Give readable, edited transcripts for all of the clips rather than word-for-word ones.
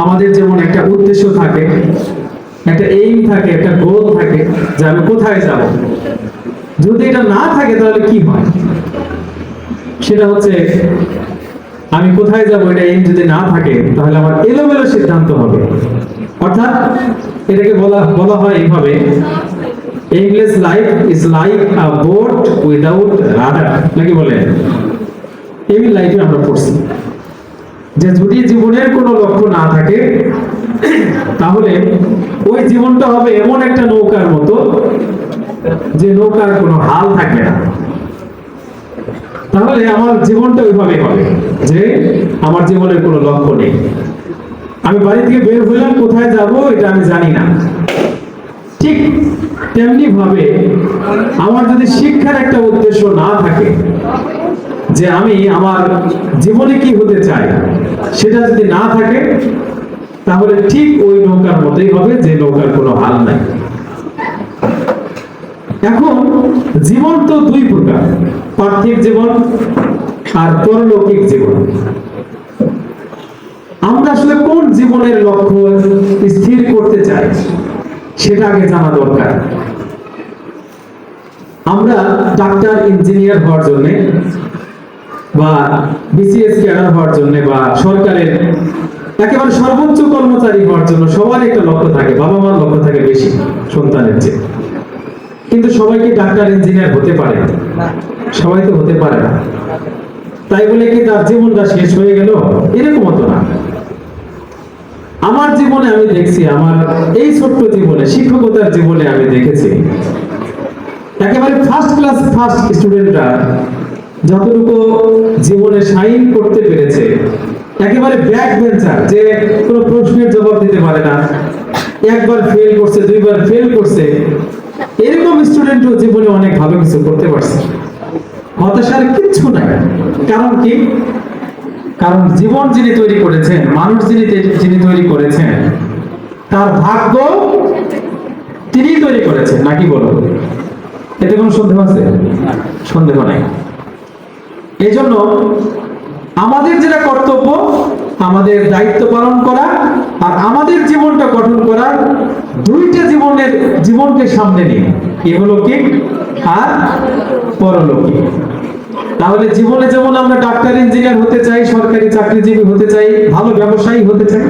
আমাদের যেমন একটা উদ্দেশ্য থাকে, একটা এইম থাকে, একটা গোল থাকে যে আমি কোথায় যাব। যদি এটা না থাকে তাহলে কি হয়? সেটা হচ্ছে আমি কোথায় যাব এটা এইম যদি না থাকে তাহলে আমার এলোমেলো সিদ্ধান্ত হবে। অর্থাৎ এটাকে বলা হয় এইভাবে, aimless life is like a boat without rudder, নাকি বলে? এই লাইফে আমরা পড়ছি যে যদি জীবনের কোনো লক্ষ্য না থাকে তাহলে ওই জীবনটা হবে এমন একটা নৌকার মতো যে নৌকার কোনো হাল থাকবে না। তাহলে আমার জীবনটা ওইভাবে হবে যে আমার জীবনের কোনো লক্ষ্য নেই, আমি বাড়ি থেকে বের হইলাম, কোথায় যাব এটা আমি জানি না। ঠিক তেমনি ভাবে আমার যদি শিক্ষার একটা উদ্দেশ্য না থাকে, যে আমি আমার জীবনে কি হতে চাই সেটা যদি না থাকে, তাহলে ঠিক ওই নৌকার মতোই হবে যে নৌকার কোনো হাল নাই। এখন জীবন তো দুই প্রকার, পার্থিব জীবন আর পরলৌকিক জীবন। আমরা আসলে কোন জীবনের লক্ষ্য স্থির করতে চাই সেটা আগে জানা দরকার। আমরা ডাক্তার, ইঞ্জিনিয়ার হওয়ার জন্য বা বিসিএস ক্যাডার হওয়ার জন্য বা সরকারের একেবারে সর্বোচ্চ কর্মচারী হওয়ার জন্য সবার একটা লক্ষ্য থাকে, বাবা মার লক্ষ্য থাকে বেশি সন্তানের চেয়ে। কিন্তু সবাই কি ডাক্তার, ইঞ্জিনিয়ার হতে পারে? সবাই তো হতে পারে না। তাই বলে কি তার জীবনটা শেষ হয়ে গেল? এরকম তো না। আমার জীবনে আমি দেখছি, আমার এই ছোট্ট জীবনে, শিক্ষকতার জীবনে আমি দেখেছি একেবারে ফার্স্ট ক্লাস ফার্স্ট স্টুডেন্টরা যতটুকু জীবনে শাইন করতে পেরেছে, একেবারে ব্যাক বেঞ্চার যে কোনো প্রশ্নের জবাব দিতে পারে না, একবার ফেল করছে, দুইবার ফেল করছে, এরকম স্টুডেন্টও জীবনে অনেক ভালো কিছু করতে পারছে। হতাশার কিচ্ছু নাই। কারণ কি? কারণ জীবন যিনি তৈরি করেছেন, মানুষ যিনি তৈরি করেছেন, তার ভাগ্য তিনি তৈরি করেছেন, নাকি বলো? এতে কোনো সন্দেহ আছে? সন্দেহ নাই। এই জন্য আমাদের যেটা কর্তব্য, আমাদের দায়িত্ব পালন করা আর আমাদের জীবনটা গঠন করা, দুইটা জীবনকে সামনে নিয়ে, ইহলৌকিক আর পরলৌকিক। তাহলে জীবনে যেমন আমরা ডাক্তার, ইঞ্জিনিয়ার হতে চাই, সরকারি চাকরিজীবী হতে চাই, ভালো ব্যবসায়ী হতে চাই,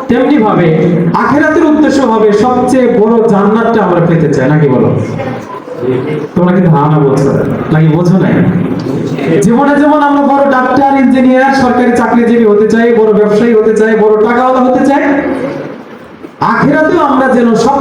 তেমনি ভাবে আখিরাতের উদ্দেশ্য হবে সবচেয়ে বড় জান্নাতটা আমরা পেতে চাই, নাকি বলো? তোমরা কি ধারণা বলছো নাকি বোঝো নাই? জীবনে যেমন আমরা বড় ডাক্তার, ইঞ্জিনিয়ার, সরকারি চাকরিজীবী হতে চাই, বড় ব্যবসায়ী হতে চাই, বড় টাকাওয়ালা হতে চাই, আখিরাতেও আমরা যেন সব